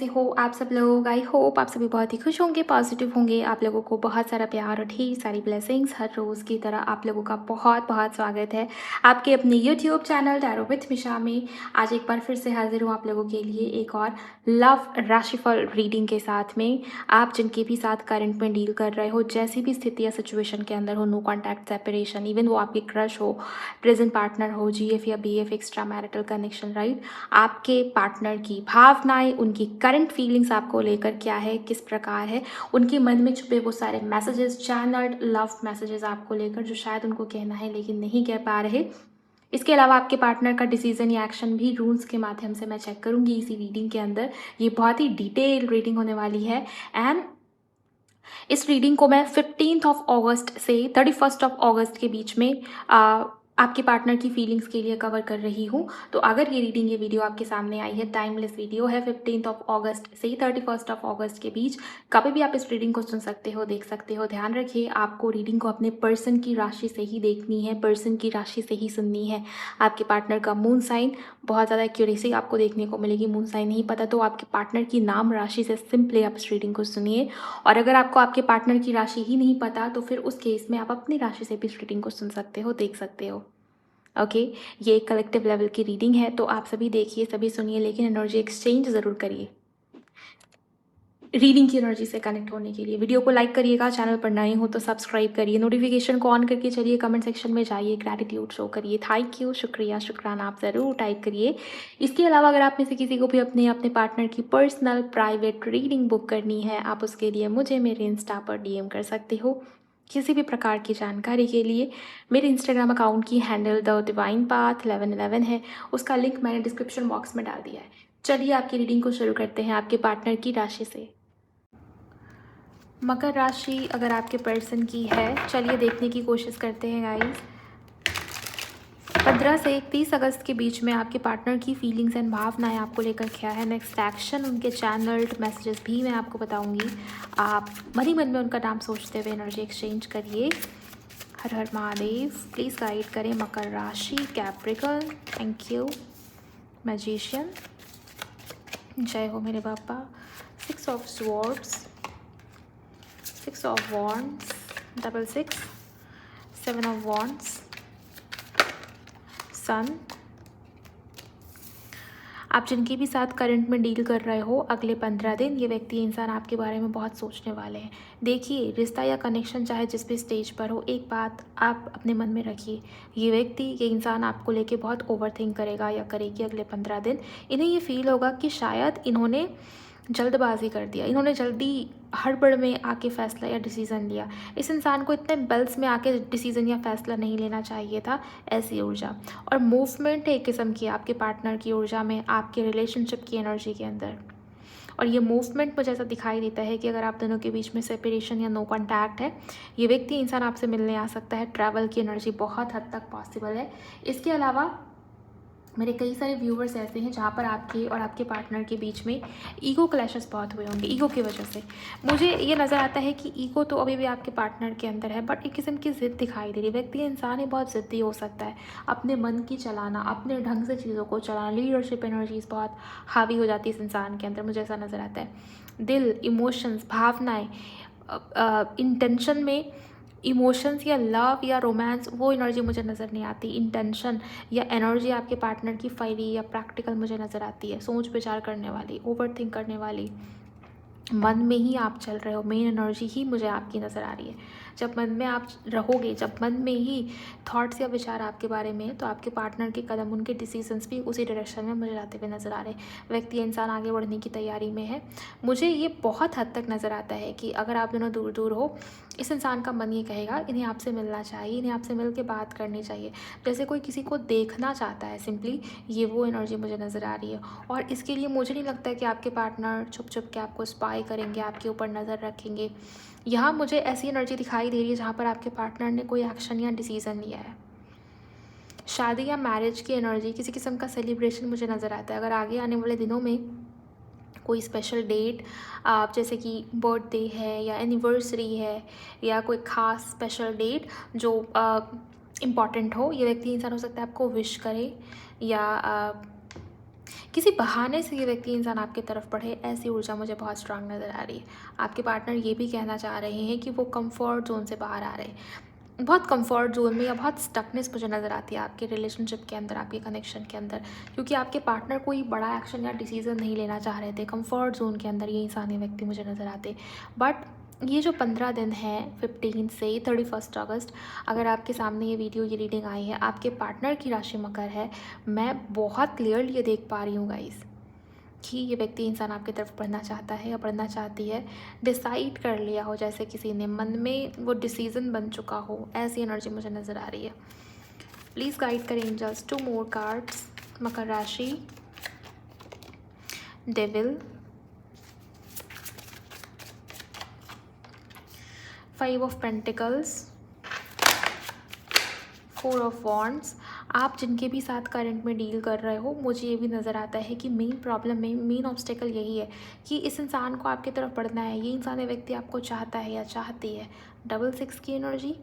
हो आप सब लोग? आई होप आप सभी बहुत ही खुश होंगे, पॉजिटिव होंगे। आप लोगों को बहुत सारा प्यार और ढेर सारी ब्लेसिंग्स हर रोज़ की तरह आप लोगों का बहुत बहुत स्वागत है आपके अपने यूट्यूब चैनल टैरो विद मिशा में। आज एक बार फिर से हाजिर हूँ आप लोगों के लिए एक और लव राशिफल रीडिंग के साथ में। आप जिनके भी साथ करंट में डील कर रहे हो, जैसी भी स्थिति या सिचुएशन के अंदर हो, नो कॉन्टैक्ट, सेपरेशन, इवन वो आपके क्रश हो, प्रेजेंट पार्टनर हो, जीएफ या BF, extra marital connection, right, आपके पार्टनर की भावनाएं, उनकी करंट फीलिंग्स आपको लेकर क्या है, किस प्रकार है, उनके मन में छुपे वो सारे मैसेजेस, चैनल्ड लव मैसेजेस आपको लेकर जो शायद उनको कहना है लेकिन नहीं कह पा रहे। इसके अलावा आपके पार्टनर का डिसीजन या एक्शन भी रूल्स के माध्यम से मैं चेक करूंगी इसी रीडिंग के अंदर। ये बहुत ही डिटेल रीडिंग होने वाली है एंड इस रीडिंग को मैं 15 ऑफ अगस्त से 31 ऑफ अगस्त के बीच में आपके पार्टनर की फीलिंग्स के लिए कवर कर रही हूँ। तो अगर ये रीडिंग, ये वीडियो आपके सामने आई है, टाइमलेस वीडियो है, 15 ऑफ अगस्त से 31 ऑफ अगस्त के बीच कभी भी आप इस रीडिंग को सुन सकते हो, देख सकते हो। ध्यान रखिए, आपको रीडिंग को अपने पर्सन की राशि से ही देखनी है, पर्सन की राशि से ही सुननी है। आपके पार्टनर का मून साइन बहुत ज़्यादा एक्यूरेसी आपको देखने को मिलेगी। मून साइन नहीं पता तो आपके पार्टनर की नाम राशि से सिंपली आप इस रीडिंग को सुनिए। और अगर आपको आपके पार्टनर की राशि ही नहीं पता तो फिर उस केस में आप अपनी राशि से भी इस रीडिंग को सुन सकते हो, देख सकते हो। ओके, ये एक कलेक्टिव लेवल की रीडिंग है, तो आप सभी देखिए, सभी सुनिए, लेकिन एनर्जी एक्सचेंज ज़रूर करिए रीडिंग की एनर्जी से कनेक्ट होने के लिए। वीडियो को लाइक करिएगा, चैनल पर नए हो तो सब्सक्राइब करिए, नोटिफिकेशन को ऑन करके चलिए, कमेंट सेक्शन में जाइए, ग्रैटिट्यूड शो करिए, थैंक यू, शुक्रिया, शुक्राना आप ज़रूर टाइप करिए। इसके अलावा अगर आप में से किसी को भी अपने पार्टनर की पर्सनल प्राइवेट रीडिंग बुक करनी है, आप उसके लिए मुझे मेरे इंस्टा पर डीएम कर सकते हो। किसी भी प्रकार की जानकारी के लिए मेरे इंस्टाग्राम अकाउंट की हैंडल द डिवाइन पाथ 1111 है, उसका लिंक मैंने डिस्क्रिप्शन बॉक्स में डाल दिया है। चलिए आपकी रीडिंग को शुरू करते हैं आपके पार्टनर की राशि से। मकर राशि अगर आपके पर्सन की है, चलिए देखने की कोशिश करते हैं गाइस। 15 से 31 अगस्त के बीच में आपके पार्टनर की फीलिंग्स एंड भावनाएं आपको लेकर क्या है, नेक्स्ट एक्शन, उनके चैनल्ड मैसेजेस भी मैं आपको बताऊंगी। आप मन ही मन में उनका नाम सोचते हुए एनर्जी एक्सचेंज करिए। हर हर महादेव, प्लीज़ गाइड करें मकर राशि, कैप्रिकॉर्न, थैंक यू, मैजिशियन, जय हो मेरे बाबा, 6 of swords, 6 of wands, 666, 7 of wands, सन। आप जिनके भी साथ करंट में डील कर रहे हो, अगले 15 दिन ये व्यक्ति, इंसान आपके बारे में बहुत सोचने वाले हैं। देखिए, रिश्ता या कनेक्शन चाहे जिस भी स्टेज पर हो, एक बात आप अपने मन में रखिए, ये व्यक्ति, ये इंसान आपको लेके बहुत ओवरथिंक करेगा या करेगी अगले 15 दिन। इन्हें ये फील होगा कि शायद इन्होंने जल्दबाजी कर दिया, इन्होंने जल्दी हड़बड़ में आके फैसला या डिसीज़न लिया। इस इंसान को इतने बेल्स में आके डिसीज़न या फैसला नहीं लेना चाहिए था। ऐसी ऊर्जा और मूवमेंट है एक किस्म की आपके पार्टनर की ऊर्जा में, आपके रिलेशनशिप की एनर्जी के अंदर। और ये मूवमेंट मुझे ऐसा दिखाई देता है कि अगर आप दोनों के बीच में सेपरेशन या नो कॉन्टैक्ट है, ये व्यक्ति, इंसान आपसे मिलने आ सकता है। ट्रैवल की एनर्जी बहुत हद तक पॉसिबल है। इसके अलावा मेरे कई सारे व्यूवर्स ऐसे हैं जहाँ पर आपके और आपके पार्टनर के बीच में ईगो क्लैशेस बहुत हुए होंगे। ईगो की वजह से मुझे ये नज़र आता है कि ईगो तो अभी भी आपके पार्टनर के अंदर है, बट एक किस्म की ज़िद दिखाई दे रही है। व्यक्ति, इंसान ही बहुत ज़िद्दी हो सकता है, अपने मन की चलाना, अपने ढंग से चीज़ों को चलाना, लीडरशिप एनर्जीज बहुत हावी हो जाती है इस इंसान के अंदर, मुझे ऐसा नज़र आता है। दिल, इमोशंस, भावनाएँ, इंटेंशन में इमोशंस या लव या रोमांस, वो एनर्जी मुझे नज़र नहीं आती। इंटेंशन या एनर्जी आपके पार्टनर की फायरी या प्रैक्टिकल मुझे नज़र आती है, सोच विचार करने वाली, ओवर थिंक करने वाली, मन में ही आप चल रहे हो, मेन एनर्जी ही मुझे आपकी नज़र आ रही है। जब मन में आप रहोगे, जब मन में ही थॉट्स या विचार आपके बारे में, तो आपके पार्टनर के कदम, उनके डिसीजंस भी उसी डायरेक्शन में मुझे जाते हुए नज़र आ रहे हैं। व्यक्ति, इंसान आगे बढ़ने की तैयारी में है। मुझे ये बहुत हद तक नज़र आता है कि अगर आप दोनों दूर दूर हो, इस इंसान का मन ये कहेगा इन्हें आपसे मिलना चाहिए, इन्हें आपसे मिल के बात करनी चाहिए, जैसे कोई किसी को देखना चाहता है सिंपली। ये वो एनर्जी मुझे नज़र आ रही है। और इसके लिए मुझे नहीं लगता है कि आपके पार्टनर छुप छुप के आपको स्पाई करेंगे, आपके ऊपर नज़र रखेंगे। यहाँ मुझे ऐसी एनर्जी दिखाई दे रही है जहाँ पर आपके पार्टनर ने कोई एक्शन या डिसीज़न लिया है। शादी या मैरिज की एनर्जी, किसी किस्म का सेलिब्रेशन मुझे नज़र आता है। अगर आगे आने वाले दिनों में कोई स्पेशल डेट, आप जैसे कि बर्थडे है या एनिवर्सरी है या कोई ख़ास स्पेशल डेट जो इम्पॉर्टेंट हो, ये व्यक्ति, इंसान हो सकता है आपको विश करे या किसी बहाने से ये व्यक्ति इंसान आपकी तरफ बढ़े, ऐसी ऊर्जा मुझे बहुत स्ट्रांग नज़र आ रही है। आपके पार्टनर ये भी कहना चाह रहे हैं कि वो कंफर्ट जोन से बाहर आ रहे हैं, बहुत कंफर्ट जोन में, या बहुत स्टकनेस मुझे नज़र आती है आपके रिलेशनशिप के अंदर, आपके कनेक्शन के अंदर, क्योंकि आपके पार्टनर कोई बड़ा एक्शन या डिसीजन नहीं लेना चाह रहे थे। कंफर्ट जोन के अंदर ये इंसान, ये व्यक्ति मुझे नज़र आते। बट ये जो 15 दिन है 15 से 31 अगस्त, अगर आपके सामने ये वीडियो, ये रीडिंग आई है, आपके पार्टनर की राशि मकर है, मैं बहुत क्लियरली ये देख पा रही हूँ गाइस कि ये व्यक्ति इंसान आपकी तरफ बढ़ना चाहता है या बढ़ना चाहती है। डिसाइड कर लिया हो, जैसे किसी ने मन में वो डिसीज़न बन चुका हो, ऐसी एनर्जी मुझे नज़र आ रही है। प्लीज़ गाइड करें एंजल्स। 2 more cards. मकर राशि, devil, 5 of pentacles, 4 of wands. आप जिनके भी साथ करंट में डील कर रहे हो, मुझे ये भी नज़र आता है कि मेन प्रॉब्लम में मेन ऑब्स्टेकल यही है कि इस इंसान को आपकी तरफ बढ़ना है, ये इंसान, ये व्यक्ति आपको चाहता है या चाहती है। डबल 6 की एनर्जी,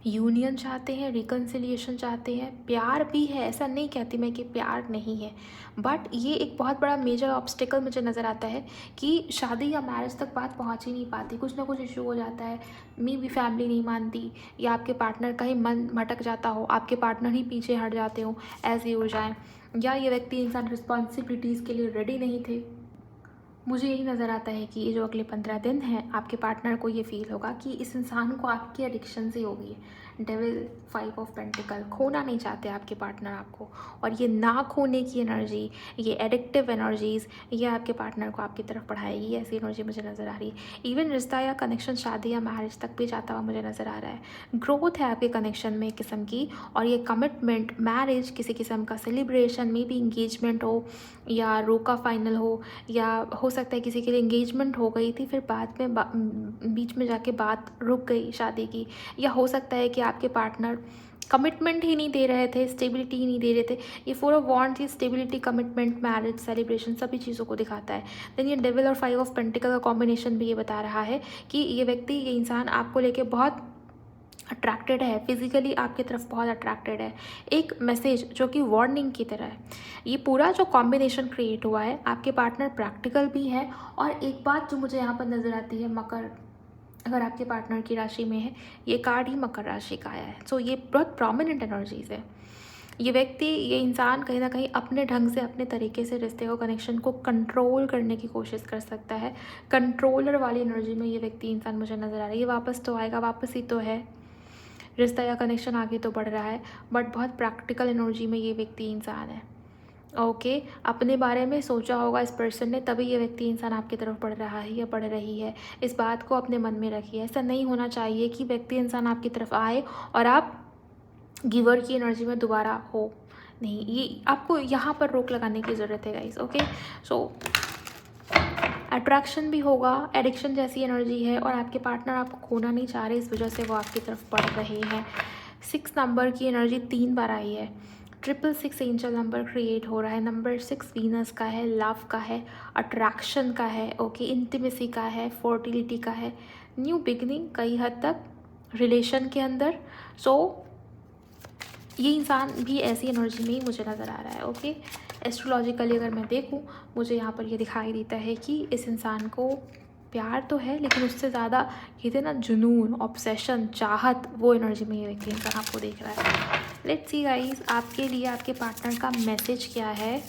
यूनियन चाहते हैं, रिकन्सिलिएशन चाहते हैं, प्यार भी है, ऐसा नहीं कहती मैं कि प्यार नहीं है, बट ये एक बहुत बड़ा मेजर ऑब्स्टिकल मुझे नज़र आता है कि शादी या मैरिज तक बात पहुंच ही नहीं पाती, कुछ ना कुछ इशू हो जाता है। मे भी फैमिली नहीं मानती, या आपके पार्टनर का ही मन भटक जाता हो, आपके पार्टनर ही पीछे हट जाते हो, ऐसी ऊर्जाएं, या ये व्यक्ति इंसान रिस्पॉन्सिबिलिटीज़ के लिए रेडी नहीं थे। मुझे यही नज़र आता है कि ये जो अगले 15 दिन हैं, आपके पार्टनर को ये फील होगा कि इस इंसान को आपकी एडिक्शन से होगी है। डेविल, 5 ऑफ पेंटिकल, खोना नहीं चाहते आपके पार्टनर आपको, और ये ना खोने की एनर्जी, ये एडिक्टिव एनर्जीज़, ये आपके पार्टनर को आपकी तरफ बढ़ाएगी, ऐसी एनर्जी मुझे नज़र आ रही है। इवन रिश्ता या कनेक्शन, शादी या मैरिज तक भी जाता हुआ मुझे नज़र आ रहा है। ग्रोथ है आपके कनेक्शन में एक किस्म की, और ये कमिटमेंट, मैरिज, किसी किस्म का सेलिब्रेशन, मे बी इंगेजमेंट हो या रोका फाइनल हो, या हो सकता है किसी के लिए इंगेजमेंट हो गई थी, फिर बाद में बीच में जाके बात रुक गई शादी की, या हो सकता है कि आपके पार्टनर कमिटमेंट ही नहीं दे रहे थे, स्टेबिलिटी ही नहीं दे रहे थे। ये 4 ऑफ वॉन्ड्स, ये स्टेबिलिटी, कमिटमेंट, मैरिज, सेलिब्रेशन, सभी चीज़ों को दिखाता है। देन ये डेविल और 5 ऑफ पेंटिकल का कॉम्बिनेशन भी ये बता रहा है कि ये व्यक्ति, ये इंसान आपको लेके बहुत अट्रैक्टेड है, फिजिकली आपकी तरफ बहुत अट्रैक्टेड है। एक मैसेज जो कि वार्निंग की तरह है। ये पूरा जो कॉम्बिनेशन क्रिएट हुआ है, आपके पार्टनर प्रैक्टिकल भी है, और एक बात जो मुझे यहाँ पर नज़र आती है, मकर, अगर आपके पार्टनर की राशि में है, ये कार्ड ही मकर राशि का आया है। सो ये बहुत प्रोमिनेंट एनर्जीज है। ये व्यक्ति, ये इंसान कहीं ना कहीं अपने ढंग से, अपने तरीके से रिश्ते को, कनेक्शन को कंट्रोल करने की कोशिश कर सकता है। कंट्रोलर वाली एनर्जी में ये व्यक्ति, इंसान मुझे नज़र आ रहा है। ये वापस तो आएगा, वापस ही तो है, रिश्ता या कनेक्शन आगे तो बढ़ रहा है, बट बहुत प्रैक्टिकल एनर्जी में ये व्यक्ति, इंसान है। ओके, अपने बारे में सोचा होगा इस पर्सन ने, तभी ये व्यक्ति, इंसान आपकी तरफ बढ़ रहा है या बढ़ रही है। इस बात को अपने मन में रखिए। ऐसा नहीं होना चाहिए कि व्यक्ति, इंसान आपकी तरफ आए और आप गिवर की एनर्जी में दोबारा हो। नहीं, ये आपको यहाँ पर रोक लगाने की ज़रूरत है गाइस। ओके, सो अट्रैक्शन भी होगा, एडिक्शन जैसी एनर्जी है, और आपके पार्टनर आपको खोना नहीं चाह रहे, इस वजह से वो आपकी तरफ बढ़ रहे हैं। 6 नंबर की एनर्जी 3 बार आई है। 666 एंजल नंबर क्रिएट हो रहा है। नंबर 6 वीनस का है, लव का है, अट्रैक्शन का है, ओके, इंटीमेसी का है, फर्टिलिटी का है, न्यू बिगनिंग कई हद तक रिलेशन के अंदर। सो ये इंसान भी ऐसी एनर्जी में ही मुझे नज़र आ रहा है। ओके, एस्ट्रोलॉजिकली अगर मैं देखूं, मुझे यहाँ पर ये दिखाई देता है कि इस इंसान को प्यार तो है, लेकिन उससे ज़्यादा कहते ना जुनून, ऑब्सेशन, चाहत, वो एनर्जी में ये व्यक्ति, इंसान आपको देख रहा है। लेट्स सी गाइस, आपके लिए आपके पार्टनर का मैसेज क्या है,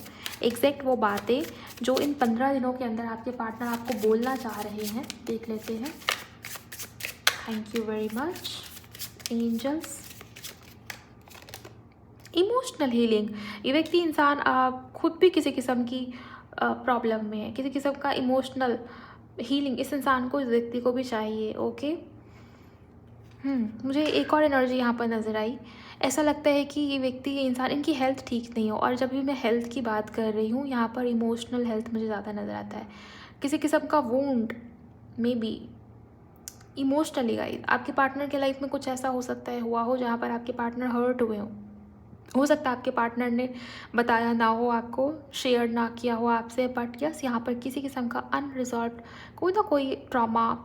एग्जैक्ट वो बातें जो इन 15 दिनों के अंदर आपके पार्टनर आपको बोलना चाह रहे हैं, देख लेते हैं। Thank you very much angels. Emotional healing, ये व्यक्ति, इंसान खुद भी किसी किस्म की प्रॉब्लम में है, किसी किस्म का इमोशनल हीलिंग इस इंसान को, इस व्यक्ति को भी चाहिए। ओके, मुझे एक और एनर्जी यहाँ पर नज़र आई। ऐसा लगता है कि ये व्यक्ति, ये इंसान, इनकी हेल्थ ठीक नहीं हो, और जब भी मैं हेल्थ की बात कर रही हूँ, यहाँ पर इमोशनल हेल्थ मुझे ज़्यादा नज़र आता है। किसी किस्म का wound, may be emotionally guys, आपके पार्टनर के लाइफ में कुछ ऐसा हो सकता है, हुआ हो, जहाँ पर आपके पार्टनर हर्ट हुए हों। हो सकता है आपके पार्टनर ने बताया ना हो, आपको शेयर ना किया हो आपसे, बट यस, यहाँ पर किसी किस्म का अनरिजॉल्व कोई ना कोई ट्रॉमा,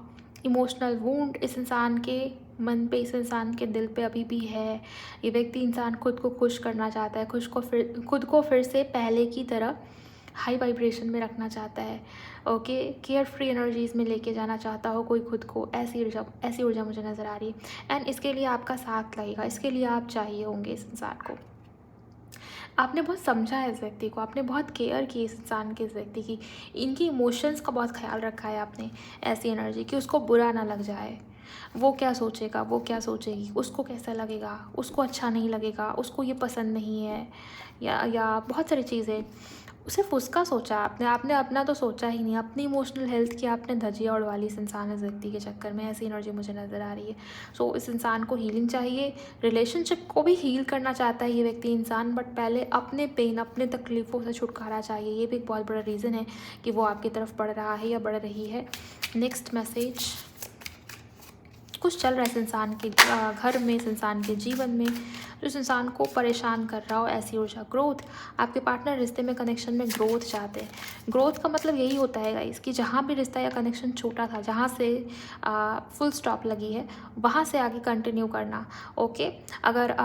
इमोशनल वुंड इस इंसान के मन पे, इस इंसान के दिल पे अभी भी है। ये व्यक्ति, इंसान खुद को खुश करना चाहता है, खुद को फिर से पहले की तरह हाई वाइब्रेशन में रखना चाहता है। ओके, केयर फ्री एनर्जीज़ में लेके जाना चाहता हो कोई खुद को, ऐसी ऊर्जा मुझे नज़र आ रही है। एंड इसके लिए आपका साथ लगेगा, इसके लिए आप चाहिए होंगे इस इंसान को। आपने बहुत समझा है इस व्यक्ति को, आपने बहुत केयर की इस इंसान की, इस व्यक्ति की, इनकी इमोशंस का बहुत ख्याल रखा है आपने। ऐसी एनर्जी कि उसको बुरा ना लग जाए, वो क्या सोचेगा, वो क्या सोचेगी, उसको कैसा लगेगा, उसको अच्छा नहीं लगेगा, उसको ये पसंद नहीं है, या बहुत सारी चीज़ें। सिर्फ उसका सोचा आपने, आपने अपना तो सोचा ही नहीं। अपनी इमोशनल हेल्थ की आपने धज्जियाँ उड़वा ली इस इंसान, इस व्यक्ति के चक्कर में। ऐसी एनर्जी मुझे नज़र आ रही है। सो इस इंसान को हीलिंग चाहिए, रिलेशनशिप को भी हील करना चाहता है ये व्यक्ति इंसान, बट पहले अपने पेन, अपने तकलीफ़ों से छुटकारा चाहिए। ये भी एक बहुत बड़ा रीज़न है कि वो आपकी तरफ बढ़ रहा है या बढ़ रही है। नेक्स्ट मैसेज, कुछ चल रहा है इस इंसान के घर में, इस इंसान के जीवन में, जो इस इंसान को परेशान कर रहा हो। ऐसी ऊर्जा, ग्रोथ, आपके पार्टनर रिश्ते में, कनेक्शन में ग्रोथ चाहते हैं। ग्रोथ का मतलब यही होता है गाइस कि जहाँ भी रिश्ता या कनेक्शन छूटा था, जहाँ से फुल स्टॉप लगी है, वहाँ से आगे कंटिन्यू करना। ओके, अगर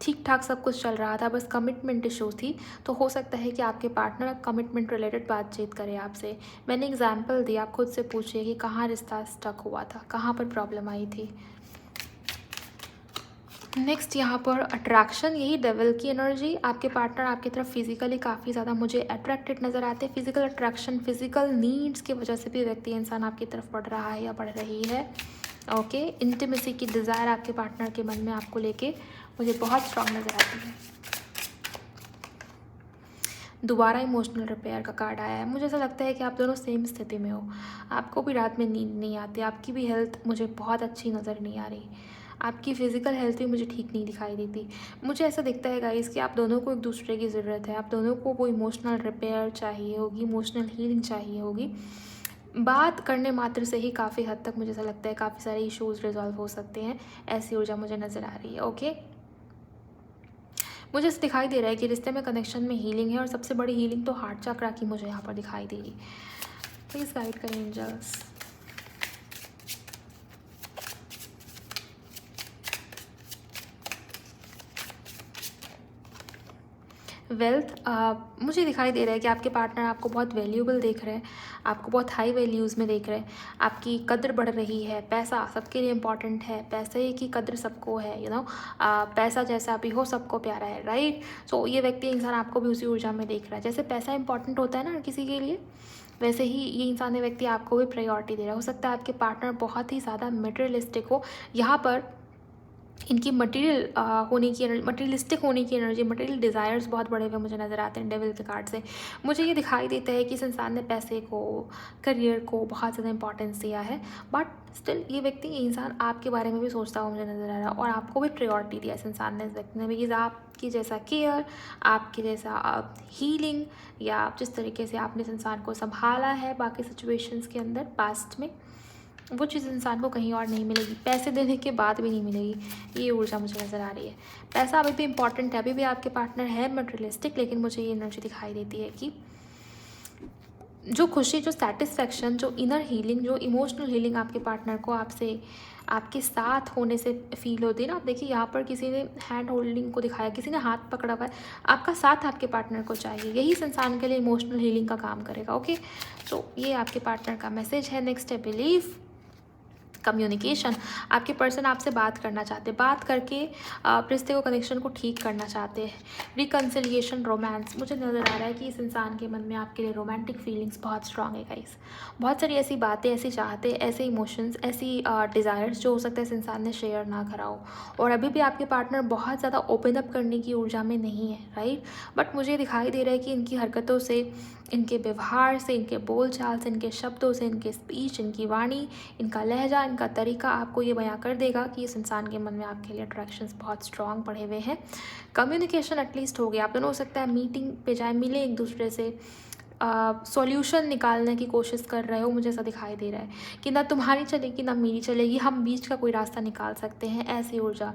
ठीक ठाक सब कुछ चल रहा था, बस कमिटमेंट इशू थी, तो हो सकता है कि आपके पार्टनर कमिटमेंट रिलेटेड बातचीत करें आपसे। मैंने एग्जाम्पल दिया, आप खुद से पूछिए कि कहाँ रिश्ता स्टक हुआ था, कहाँ पर प्रॉब्लम आई थी। नेक्स्ट यहाँ पर अट्रैक्शन, यही डेविल की एनर्जी। आपके पार्टनर आपकी तरफ फिजिकली काफ़ी ज़्यादा मुझे अट्रैक्टेड नज़र आते हैं। फिजिकल अट्रैक्शन, फिजिकल नीड्स की वजह से भी व्यक्ति इंसान आपकी तरफ बढ़ रहा है या बढ़ रही है। ओके, इंटीमेसी की डिज़ायर आपके पार्टनर के मन में आपको लेके मुझे बहुत स्ट्रांग नज़र आती है। दोबारा इमोशनल रिपेयर का कार्ड आया है। मुझे ऐसा लगता है कि आप दोनों सेम स्थिति में हो, आपको भी रात में नींद नहीं आती, आपकी भी हेल्थ मुझे बहुत अच्छी नज़र नहीं आ रही, आपकी फ़िज़िकल हेल्थ भी मुझे ठीक नहीं दिखाई देती। मुझे ऐसा दिखता है गाइस कि आप दोनों को एक दूसरे की ज़रूरत है, आप दोनों को वो इमोशनल रिपेयर चाहिए होगी, इमोशनल हीलिंग चाहिए होगी। बात करने मात्र से ही काफ़ी हद तक मुझे ऐसा लगता है काफ़ी सारे इश्यूज़ रिजॉल्व हो सकते हैं। ऐसी ऊर्जा मुझे नज़र आ रही है। ओके, मुझे ऐसा दिखाई दे रहा है कि रिश्ते में, कनेक्शन में हीलिंग है, और सबसे बड़ी हीलिंग तो हार्ट चक्रा की मुझे यहाँ पर दिखाई दे रही। प्लीज़ गाइड करें एंजल्स। वेल्थ, मुझे दिखाई दे रहा है कि आपके पार्टनर आपको बहुत वैल्यूएबल देख रहे हैं, आपको बहुत हाई वैल्यूज़ में देख रहे हैं, आपकी कद्र बढ़ रही है। पैसा सबके लिए इम्पॉर्टेंट है, पैसे की कद्र सबको है, पैसा जैसा भी हो सबको प्यारा है, राइट। सो ये व्यक्ति इंसान आपको भी उसी ऊर्जा में देख रहा है। जैसे पैसा इंपॉर्टेंट होता है ना हर किसी के लिए, वैसे ही ये इंसान, व्यक्ति आपको भी प्रायोरिटी दे रहा है। हो सकता है आपके पार्टनर बहुत ही ज़्यादा मटेरियलिस्टिक हो, यहाँ पर इनकी मटेरियल होने की एनर्जी, मटेरियलिस्टिक होने की एनर्जी, मटेरियल डिज़ायर्स बहुत बड़े हुए मुझे नज़र आते हैं डेविल के कार्ड से। मुझे ये दिखाई देता है कि इस इंसान ने पैसे को, करियर को बहुत ज़्यादा इंपॉर्टेंस दिया है, बट स्टिल ये व्यक्ति, ये इंसान आपके बारे में भी सोचता हुआ मुझे नज़र आ रहा है, और आपको भी प्रायोरिटी दिया इस इंसान ने, इस व्यक्ति ने भी। आपकी जैसा केयर, आपके जैसा हीलिंग, या जिस तरीके से आपने इस इंसान को संभाला है बाकी सिचुएशंस के अंदर पास्ट में, वो चीज़ इंसान को कहीं और नहीं मिलेगी, पैसे देने के बाद भी नहीं मिलेगी। ये ऊर्जा मुझे नज़र आ रही है। पैसा अभी भी इम्पॉर्टेंट है, अभी भी आपके पार्टनर है मटेरियलिस्टिक, लेकिन मुझे ये एनर्जी दिखाई देती है कि जो खुशी, जो सेटिस्फेक्शन, जो इनर हीलिंग, जो इमोशनल हीलिंग आपके पार्टनर को आपसे, आपके साथ होने से फील होती है ना। आप देखिए यहाँ पर किसी ने हैंड होल्डिंग को दिखाया, किसी ने हाथ पकड़ा हुआ है, आपका साथ आपके पार्टनर को चाहिए। यही इस इंसान के लिए इमोशनल हीलिंग का काम करेगा। ओके, तो ये आपके पार्टनर का मैसेज है। नेक्स्ट है बिलीव, कम्युनिकेशन। आपके पर्सन आपसे बात करना चाहते हैं, बात करके रिश्ते को, कनेक्शन को ठीक करना चाहते हैं। रिकन्सिलिएशन, रोमांस, मुझे नज़र आ रहा है कि इस इंसान के मन में आपके लिए रोमांटिक फीलिंग्स बहुत स्ट्रांग है गाइस। बहुत सारी ऐसी बातें, ऐसी चाहते, ऐसे इमोशंस, ऐसी डिज़ायर्स जो हो सकता है इस इंसान ने शेयर ना करा हो, और अभी भी आपके पार्टनर बहुत ज़्यादा ओपन अप करने की ऊर्जा में नहीं है, राइट। बट मुझे दिखाई दे रहा है कि इनकी हरकतों से, इनके व्यवहार से, इनके बोलचाल से, इनके शब्दों से, इनके स्पीच, इनकी वाणी, इनका लहजा, इनका तरीका आपको ये बयां कर देगा कि इस इंसान के मन में आपके लिए अट्रैक्शंस बहुत स्ट्रांग पड़े हुए हैं। कम्युनिकेशन एटलीस्ट हो गया, आप दोनों हो सकता है मीटिंग पे जाए, मिले एक दूसरे से, सॉल्यूशन निकालने की कोशिश कर रहे हो। मुझे ऐसा दिखाई दे रहा है कि ना तुम्हारी चलेगी ना मेरी चलेगी, हम बीच का कोई रास्ता निकाल सकते हैं। ऐसी ऊर्जा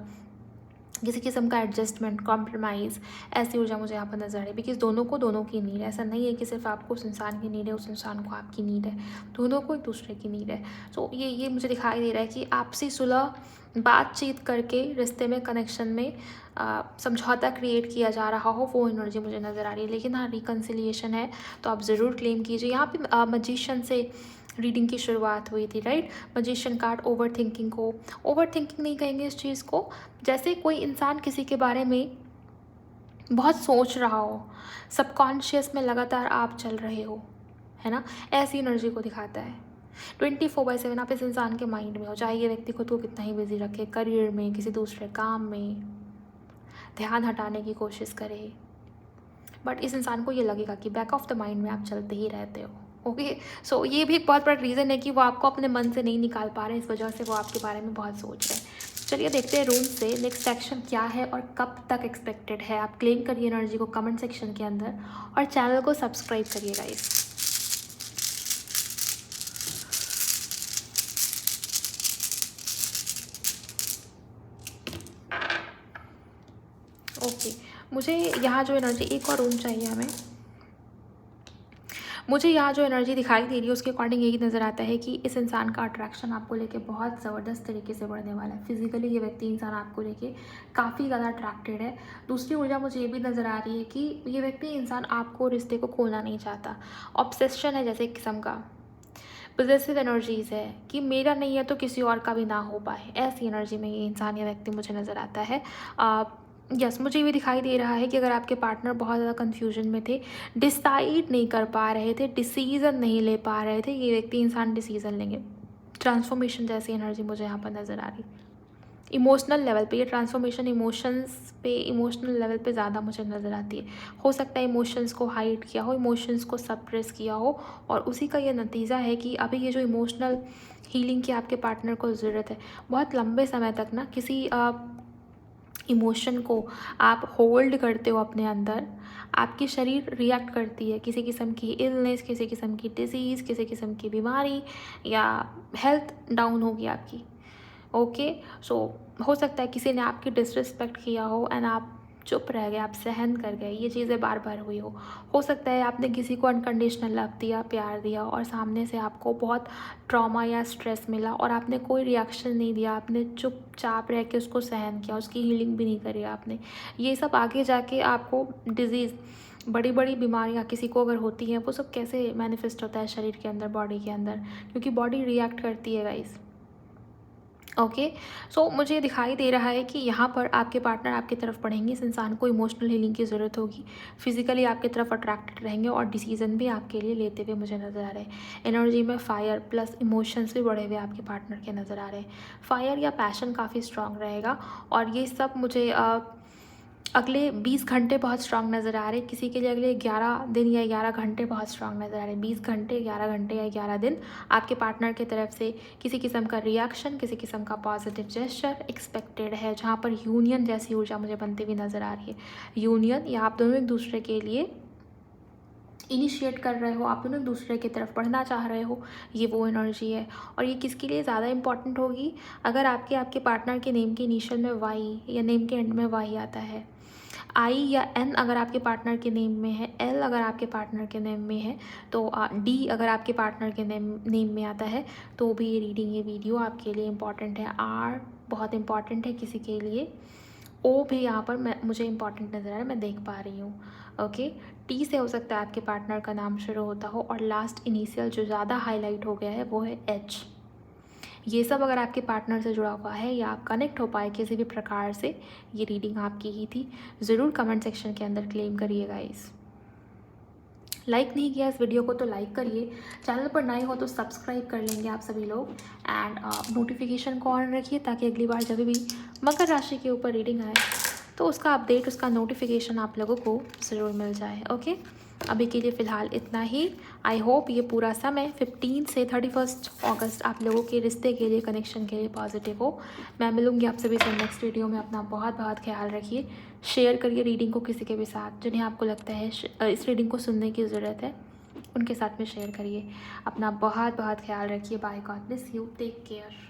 किसी किस्म का एडजस्टमेंट, कॉम्प्रोमाइज़, ऐसी ऊर्जा मुझे यहाँ पर नज़र आ रही है। बिकॉज़ दोनों को दोनों की नीड है, ऐसा नहीं है कि सिर्फ आपको उस इंसान की नीड है, उस इंसान को आपकी नीड है, दोनों को एक दूसरे की नीड है। सो ये मुझे दिखाई दे रहा है कि आपसी सुलह बातचीत करके रिश्ते में, कनेक्शन में समझौता क्रिएट किया जा रहा हो, वो एनर्जी मुझे नज़र आ रही है। लेकिन हाँ, रिकन्सिलिएशन है तो आप ज़रूर क्लेम कीजिए। यहाँ पे मैजिशियन से रीडिंग की शुरुआत हुई थी, right. Magician card over thinking को, ओवर थिंकिंग नहीं कहेंगे इस चीज़ को, जैसे कोई इंसान किसी के बारे में बहुत सोच रहा हो, सबकॉन्शियस में लगातार आप चल रहे हो, है ना, ऐसी एनर्जी को दिखाता है। 24/7 आप इस इंसान के माइंड में हो, चाहे ये व्यक्ति खुद को कितना ही बिजी रखे, करियर में, किसी दूसरे काम में ध्यान हटाने की कोशिश करे, बट इस इंसान को ये लगेगा कि बैक ऑफ द माइंड में आप चलते ही रहते हो। ओके, सो ये भी एक बहुत बड़ा रीज़न है कि वो आपको अपने मन से नहीं निकाल पा रहे हैं, इस वजह से वो आपके बारे में बहुत सोच रहे हैं। चलिए देखते हैं रूम से नेक्स्ट एक्शन क्या है और कब तक एक्सपेक्टेड है। आप क्लेम करिए एनर्जी को कमेंट सेक्शन के अंदर और चैनल को सब्सक्राइब करिए गाइस। ओके, मुझे यहाँ जो एनर्जी, एक और रूम चाहिए हमें। मुझे यहाँ जो एनर्जी दिखाई दे रही है उसके अकॉर्डिंग यही नज़र आता है कि इस इंसान का अट्रैक्शन आपको लेके बहुत ज़बरदस्त तरीके से बढ़ने वाला है। फिजिकली ये व्यक्ति, इंसान आपको लेके काफ़ी ज़्यादा अट्रैक्टेड है। दूसरी ऊर्जा मुझे ये भी नज़र आ रही है कि ये व्यक्ति, इंसान आपको, रिश्ते को खोना नहीं चाहता। ऑब्सेशन है जैसे एक किस्म का, पॉजिटिव एनर्जीज़ है कि मेरा नहीं है तो किसी और का भी ना हो पाए, ऐसी एनर्जी में ये इंसान या व्यक्ति मुझे नज़र आता है। यस, मुझे ये दिखाई दे रहा है कि अगर आपके पार्टनर बहुत ज़्यादा कन्फ्यूजन में थे, डिसाइड नहीं कर पा रहे थे, डिसीज़न नहीं ले पा रहे थे, ये व्यक्ति, इंसान डिसीज़न लेंगे। ट्रांसफॉर्मेशन जैसी एनर्जी मुझे यहाँ पर नज़र आ रही। इमोशनल लेवल पे ये ट्रांसफॉर्मेशन, इमोशनल लेवल पे ज़्यादा मुझे नज़र आती है। हो सकता है इमोशंस को हाइड किया हो, इमोशंस को सप्रेस किया हो, और उसी का ये नतीजा है कि अभी ये जो इमोशनल हीलिंग की आपके पार्टनर को ज़रूरत है, बहुत लंबे समय तक ना किसी इमोशन को आप होल्ड करते हो अपने अंदर, आपकी शरीर रिएक्ट करती है किसी किस्म की इलनेस, किसी किस्म की डिजीज़, किसी किस्म की बीमारी, या हेल्थ डाउन होगी आपकी। ओके, सो हो सकता है किसी ने आपकी डिसरिस्पेक्ट किया हो एंड आप चुप रह गए, आप सहन कर गए, ये चीज़ें बार बार हुई हो सकता है आपने किसी को अनकंडीशनल लव दिया, प्यार दिया, और सामने से आपको बहुत ट्रॉमा या स्ट्रेस मिला और आपने कोई रिएक्शन नहीं दिया, आपने चुपचाप रह के उसको सहन किया, उसकी हीलिंग भी नहीं करी आपने। ये सब आगे जाके आपको डिज़ीज़, बड़ी बड़ी बीमारियाँ किसी को अगर होती हैं, वो सब कैसे मैनिफेस्ट होता है शरीर के अंदर, बॉडी के अंदर, क्योंकि बॉडी रिएक्ट करती है गाइस। ओके, सो मुझे दिखाई दे रहा है कि यहाँ पर आपके पार्टनर आपकी तरफ बढ़ेंगे, इस इंसान को इमोशनल हीलिंग की ज़रूरत होगी, फिजिकली आपकी तरफ अट्रैक्टेड रहेंगे और डिसीजन भी आपके लिए लेते हुए मुझे नज़र आ रहे हैं। एनर्जी में फायर प्लस इमोशंस भी बढ़े हुए आपके पार्टनर के नज़र आ रहे हैं। फायर या पैशन काफ़ी स्ट्रांग रहेगा, और ये सब मुझे अगले 20 घंटे बहुत स्ट्रांग नज़र आ रहे हैं। किसी के लिए अगले 11 दिन या 11 घंटे बहुत स्ट्रांग नज़र आ रहे हैं। 20 घंटे, 11 घंटे या 11 दिन आपके पार्टनर की तरफ से किसी किस्म का रिएक्शन, किसी किस्म का पॉजिटिव जेस्चर एक्सपेक्टेड है, जहाँ पर यूनियन जैसी ऊर्जा मुझे बनती हुई नज़र आ रही है। यूनियन, या आप दोनों एक दूसरे के लिए इनिशिएट कर रहे हो, आप दोनों एक दूसरे की तरफ बढ़ना चाह रहे हो, ये वो एनर्जी है। और ये किसके लिए ज़्यादा इंपॉर्टेंट होगी, अगर आपके पार्टनर के नेम के इनिशियल में वाई या नेम के एंड में वाई आता है, आई या एन अगर आपके पार्टनर के नेम में है, एल अगर आपके पार्टनर के नेम में है, तो डी अगर आपके पार्टनर के नेम में आता है, तो भी ये रीडिंग, ये वीडियो आपके लिए इम्पॉर्टेंट है। आर बहुत इम्पॉर्टेंट है किसी के लिए, ओ भी यहाँ पर मुझे इम्पॉर्टेंट नज़र आ रहा है, मैं देख पा रही हूँ। ओके, टी से हो सकता है आपके पार्टनर का नाम शुरू होता हो, और लास्ट इनिशियल जो ज़्यादा हाईलाइट हो गया है वो है एच। ये सब अगर आपके पार्टनर से जुड़ा हुआ है या आप कनेक्ट हो पाए किसी भी प्रकार से, ये रीडिंग आपकी ही थी। ज़रूर कमेंट सेक्शन के अंदर क्लेम करिएगा। इस लाइक नहीं किया इस वीडियो को तो लाइक करिए, चैनल पर नए हो तो सब्सक्राइब कर लेंगे आप सभी लोग, एंड नोटिफिकेशन को ऑन रखिए ताकि अगली बार जब भी मकर राशि के ऊपर रीडिंग आए तो उसका अपडेट, उसका नोटिफिकेशन आप लोगों को ज़रूर मिल जाए। ओके, अभी के लिए फ़िलहाल इतना ही। आई होप ये पूरा समय 15 से 31 अगस्त आप लोगों के रिश्ते के लिए, कनेक्शन के लिए पॉजिटिव हो। मैं मिलूँगी आप सभी से नेक्स्ट वीडियो में। अपना बहुत बहुत ख्याल रखिए। शेयर करिए रीडिंग को किसी के भी साथ जिन्हें आपको लगता है इस रीडिंग को सुनने की ज़रूरत है, उनके साथ में शेयर करिए। अपना बहुत बहुत ख्याल रखिए। Bye, God bless you, take care.